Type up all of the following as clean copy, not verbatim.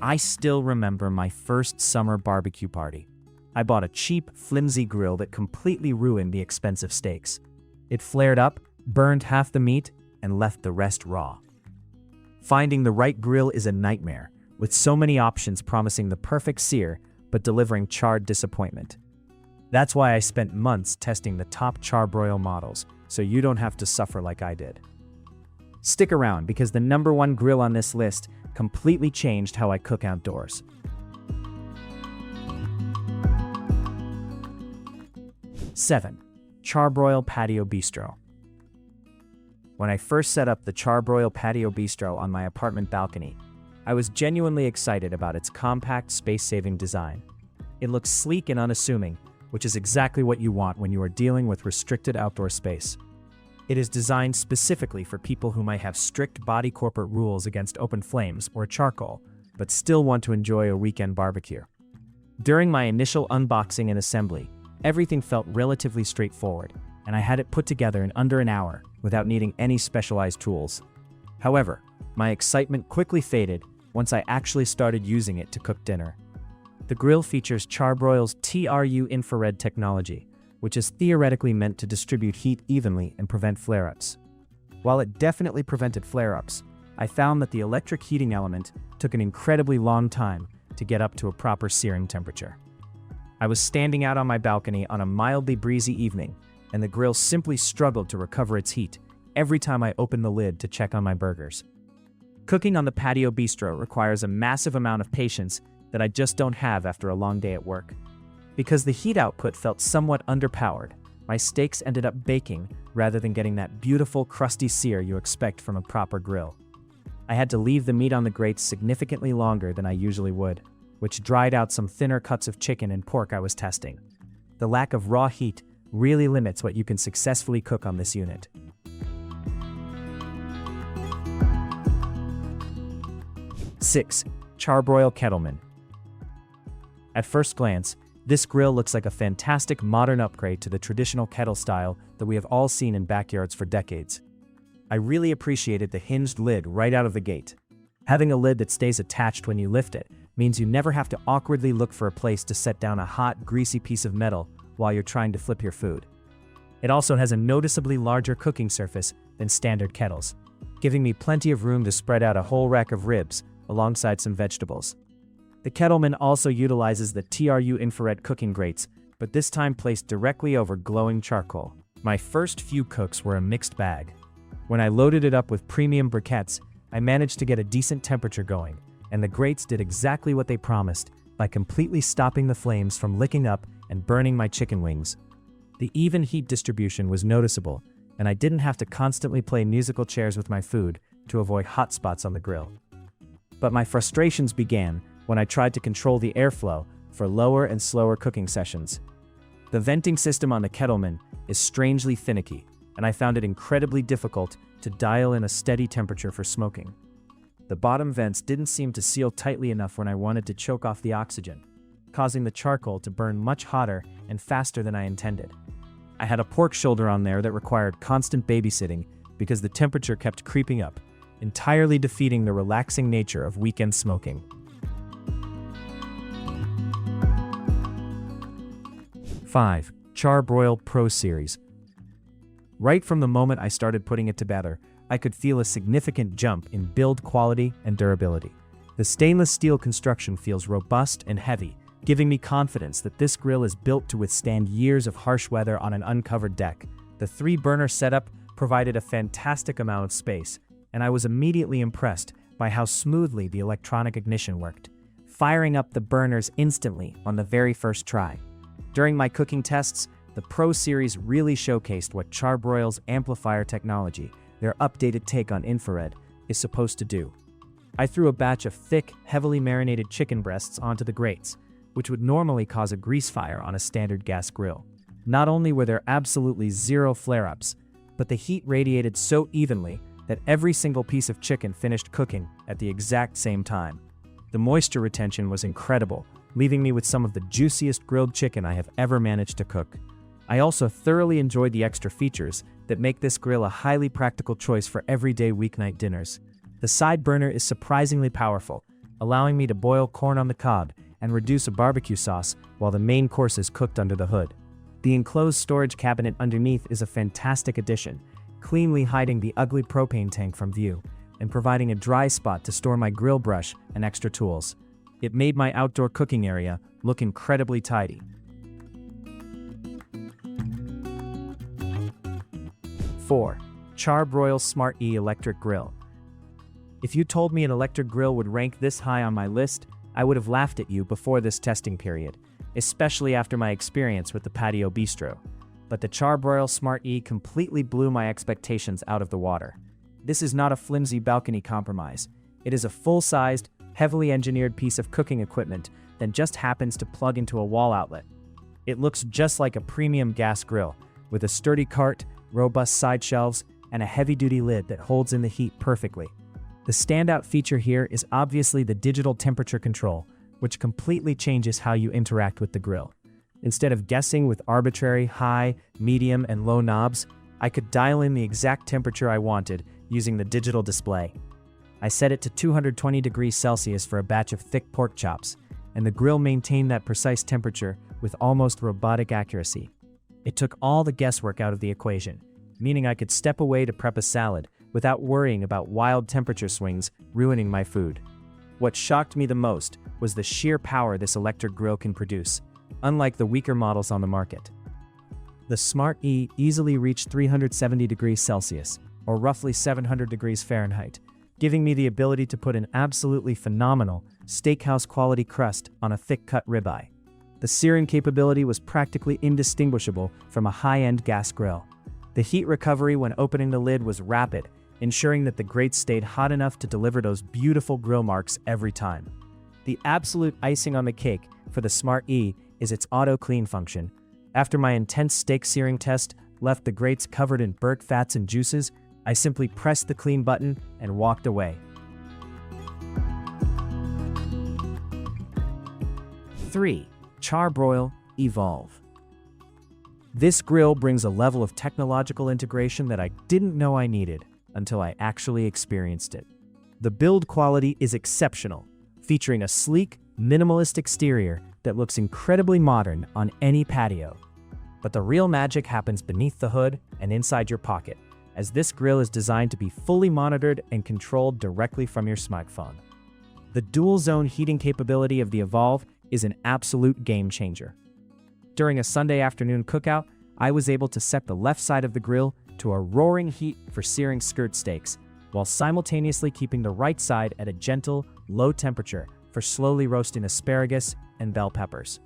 I still remember my first summer barbecue party. I bought a cheap, flimsy grill that completely ruined the expensive steaks. It flared up, burned half the meat, and left the rest raw. Finding the right grill is a nightmare, with so many options promising the perfect sear but delivering charred disappointment. That's why I spent months testing the top Char-Broil models, so you don't have to suffer like I did. Stick around because the #1 grill on this list completely changed how I cook outdoors. 7. Charbroil Patio Bistro. When I first set up the Charbroil Patio Bistro on my apartment balcony, I was genuinely excited about its compact, space-saving design. It looks sleek and unassuming, which is exactly what you want when you are dealing with restricted outdoor space. It is designed specifically for people who might have strict body corporate rules against open flames or charcoal, but still want to enjoy a weekend barbecue. During my initial unboxing and assembly, everything felt relatively straightforward, and I had it put together in under an hour without needing any specialized tools. However, my excitement quickly faded once I actually started using it to cook dinner. The grill features Charbroil's TRU infrared technology, which is theoretically meant to distribute heat evenly and prevent flare-ups. While it definitely prevented flare-ups, I found that the electric heating element took an incredibly long time to get up to a proper searing temperature. I was standing out on my balcony on a mildly breezy evening, and the grill simply struggled to recover its heat every time I opened the lid to check on my burgers. Cooking on the Patio Bistro requires a massive amount of patience that I just don't have after a long day at work. Because the heat output felt somewhat underpowered, my steaks ended up baking rather than getting that beautiful, crusty sear you expect from a proper grill. I had to leave the meat on the grates significantly longer than I usually would, which dried out some thinner cuts of chicken and pork I was testing. The lack of raw heat really limits what you can successfully cook on this unit. 6. Char-Broil Kettleman. At first glance, this grill looks like a fantastic modern upgrade to the traditional kettle style that we have all seen in backyards for decades. I really appreciated the hinged lid right out of the gate. Having a lid that stays attached when you lift it means you never have to awkwardly look for a place to set down a hot, greasy piece of metal while you're trying to flip your food. It also has a noticeably larger cooking surface than standard kettles, giving me plenty of room to spread out a whole rack of ribs alongside some vegetables. The Kettleman also utilizes the TRU infrared cooking grates, but this time placed directly over glowing charcoal. My first few cooks were a mixed bag. When I loaded it up with premium briquettes, I managed to get a decent temperature going, and the grates did exactly what they promised by completely stopping the flames from licking up and burning my chicken wings. The even heat distribution was noticeable, and I didn't have to constantly play musical chairs with my food to avoid hot spots on the grill. But my frustrations began when I tried to control the airflow for lower and slower cooking sessions. The venting system on the Kettleman is strangely finicky, and I found it incredibly difficult to dial in a steady temperature for smoking. The bottom vents didn't seem to seal tightly enough when I wanted to choke off the oxygen, causing the charcoal to burn much hotter and faster than I intended. I had a pork shoulder on there that required constant babysitting because the temperature kept creeping up, entirely defeating the relaxing nature of weekend smoking. 5. Char-Broil Pro Series. Right from the moment I started putting it together, I could feel a significant jump in build quality and durability. The stainless steel construction feels robust and heavy, giving me confidence that this grill is built to withstand years of harsh weather on an uncovered deck. The 3-burner setup provided a fantastic amount of space, and I was immediately impressed by how smoothly the electronic ignition worked, firing up the burners instantly on the very first try. During my cooking tests, the Pro Series really showcased what Charbroil's amplifier technology, their updated take on infrared, is supposed to do. I threw a batch of thick, heavily marinated chicken breasts onto the grates, which would normally cause a grease fire on a standard gas grill. Not only were there absolutely zero flare-ups, but the heat radiated so evenly that every single piece of chicken finished cooking at the exact same time. The moisture retention was incredible, leaving me with some of the juiciest grilled chicken I have ever managed to cook. I also thoroughly enjoyed the extra features that make this grill a highly practical choice for everyday weeknight dinners. The side burner is surprisingly powerful, allowing me to boil corn on the cob and reduce a barbecue sauce while the main course is cooked under the hood. The enclosed storage cabinet underneath is a fantastic addition, cleanly hiding the ugly propane tank from view and providing a dry spot to store my grill brush and extra tools. It made my outdoor cooking area look incredibly tidy. 4. Char-Broil Smart E Electric Grill. If you told me an electric grill would rank this high on my list, I would have laughed at you before this testing period, especially after my experience with the Patio Bistro. But the Char-Broil Smart E completely blew my expectations out of the water. This is not a flimsy balcony compromise. It is a full-sized, heavily engineered piece of cooking equipment that just happens to plug into a wall outlet. It looks just like a premium gas grill, with a sturdy cart, robust side shelves, and a heavy-duty lid that holds in the heat perfectly. The standout feature here is obviously the digital temperature control, which completely changes how you interact with the grill. Instead of guessing with arbitrary high, medium, and low knobs, I could dial in the exact temperature I wanted using the digital display. I set it to 220 degrees Celsius for a batch of thick pork chops, and the grill maintained that precise temperature with almost robotic accuracy. It took all the guesswork out of the equation, meaning I could step away to prep a salad without worrying about wild temperature swings ruining my food. What shocked me the most was the sheer power this electric grill can produce, unlike the weaker models on the market. The Smart E easily reached 370 degrees Celsius, or roughly 700 degrees Fahrenheit, giving me the ability to put an absolutely phenomenal steakhouse-quality crust on a thick-cut ribeye. The searing capability was practically indistinguishable from a high-end gas grill. The heat recovery when opening the lid was rapid, ensuring that the grates stayed hot enough to deliver those beautiful grill marks every time. The absolute icing on the cake for the Smart E is its auto-clean function. After my intense steak searing test left the grates covered in burnt fats and juices, I simply pressed the clean button and walked away. 3. Char-Broil EVOLVE. This grill brings a level of technological integration that I didn't know I needed until I actually experienced it. The build quality is exceptional, featuring a sleek, minimalist exterior that looks incredibly modern on any patio. But the real magic happens beneath the hood and inside your pocket, as this grill is designed to be fully monitored and controlled directly from your smartphone. The dual-zone heating capability of the EVOLVE is an absolute game changer. During a Sunday afternoon cookout, I was able to set the left side of the grill to a roaring heat for searing skirt steaks, while simultaneously keeping the right side at a gentle, low temperature for slowly roasting asparagus and bell peppers.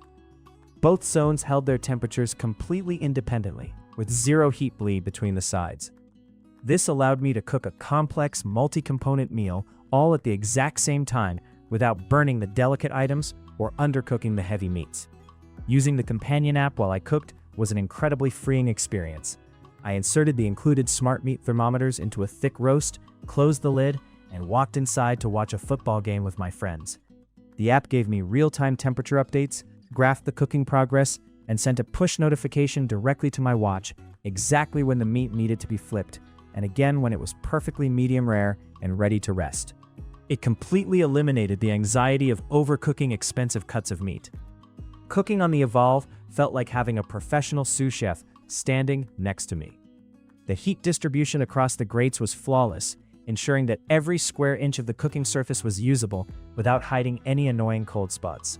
Both zones held their temperatures completely independently, with zero heat bleed between the sides. This allowed me to cook a complex, multi-component meal all at the exact same time without burning the delicate items or undercooking the heavy meats. Using the companion app while I cooked was an incredibly freeing experience. I inserted the included smart meat thermometers into a thick roast, closed the lid, and walked inside to watch a football game with my friends. The app gave me real-time temperature updates, graphed the cooking progress, and sent a push notification directly to my watch exactly when the meat needed to be flipped, and again when it was perfectly medium rare and ready to rest. It completely eliminated the anxiety of overcooking expensive cuts of meat. Cooking on the EVOLVE felt like having a professional sous chef standing next to me. The heat distribution across the grates was flawless, ensuring that every square inch of the cooking surface was usable without hiding any annoying cold spots.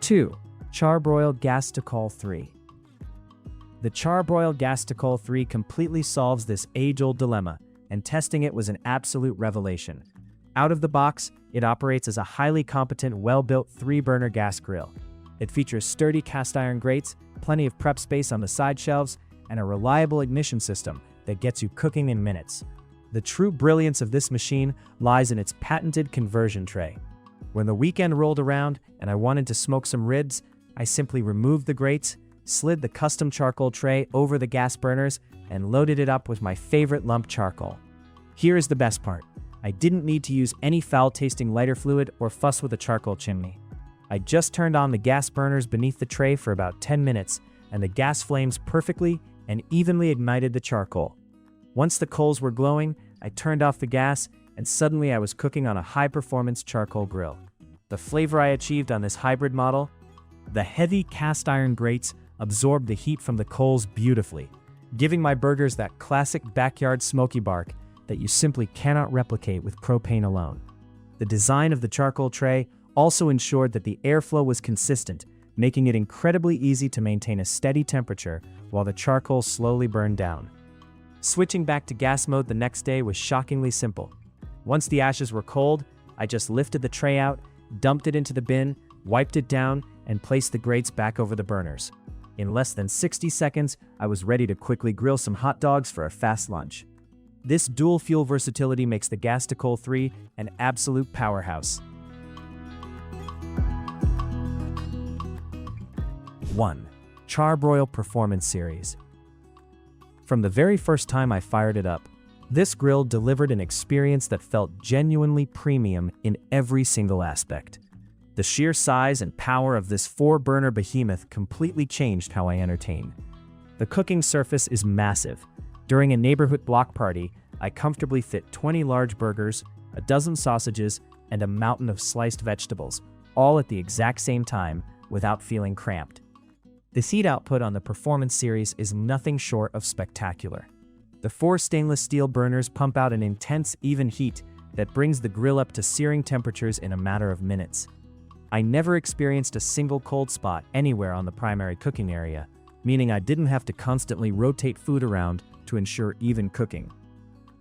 2. Charbroil Gas2Coal 3. The Charbroil Gas2Coal 3 completely solves this age-old dilemma, and testing it was an absolute revelation. Out of the box, it operates as a highly competent, well-built 3-burner gas grill. It features sturdy cast iron grates, plenty of prep space on the side shelves, and a reliable ignition system that gets you cooking in minutes. The true brilliance of this machine lies in its patented conversion tray. When the weekend rolled around and I wanted to smoke some ribs, I simply removed the grates, slid the custom charcoal tray over the gas burners, and loaded it up with my favorite lump charcoal. Here is the best part. I didn't need to use any foul-tasting lighter fluid or fuss with a charcoal chimney. I just turned on the gas burners beneath the tray for about 10 minutes, and the gas flames perfectly and evenly ignited the charcoal. Once the coals were glowing, I turned off the gas, and suddenly I was cooking on a high-performance charcoal grill. The flavor I achieved on this hybrid model? The heavy cast iron grates absorbed the heat from the coals beautifully, giving my burgers that classic backyard smoky bark that you simply cannot replicate with propane alone. The design of the charcoal tray also ensured that the airflow was consistent, making it incredibly easy to maintain a steady temperature while the charcoal slowly burned down. Switching back to gas mode the next day was shockingly simple. Once the ashes were cold, I just lifted the tray out, dumped it into the bin, wiped it down, and placed the grates back over the burners. In less than 60 seconds, I was ready to quickly grill some hot dogs for a fast lunch. This dual fuel versatility makes the Gas2Coal 3 an absolute powerhouse. 1. Char-Broil Performance Series. From the very first time I fired it up, this grill delivered an experience that felt genuinely premium in every single aspect. The sheer size and power of this 4-burner behemoth completely changed how I entertain. The cooking surface is massive. During a neighborhood block party, I comfortably fit 20 large burgers, a dozen sausages, and a mountain of sliced vegetables, all at the exact same time without feeling cramped. The heat output on the Performance Series is nothing short of spectacular. The 4 stainless steel burners pump out an intense, even heat that brings the grill up to searing temperatures in a matter of minutes. I never experienced a single cold spot anywhere on the primary cooking area, meaning I didn't have to constantly rotate food around to ensure even cooking.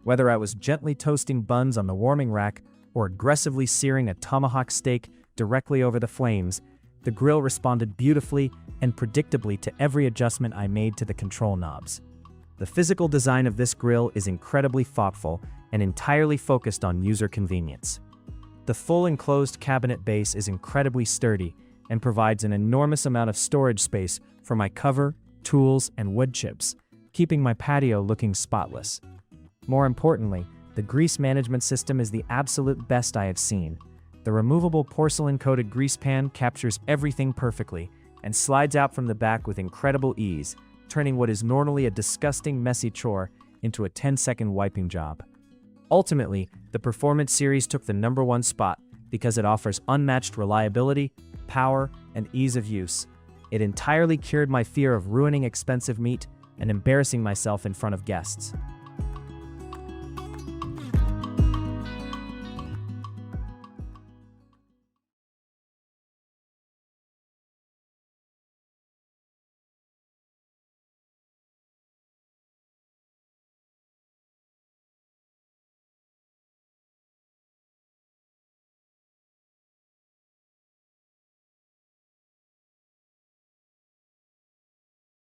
Whether I was gently toasting buns on the warming rack or aggressively searing a tomahawk steak directly over the flames, the grill responded beautifully and predictably to every adjustment I made to the control knobs. The physical design of this grill is incredibly thoughtful and entirely focused on user convenience. The full enclosed cabinet base is incredibly sturdy and provides an enormous amount of storage space for my cover, tools, and wood chips, keeping my patio looking spotless. More importantly, the grease management system is the absolute best I have seen. The removable porcelain-coated grease pan captures everything perfectly and slides out from the back with incredible ease, turning what is normally a disgusting, messy chore into a 10-second wiping job. Ultimately, the Performance Series took the #1 spot because it offers unmatched reliability, power, and ease of use. It entirely cured my fear of ruining expensive meat and embarrassing myself in front of guests.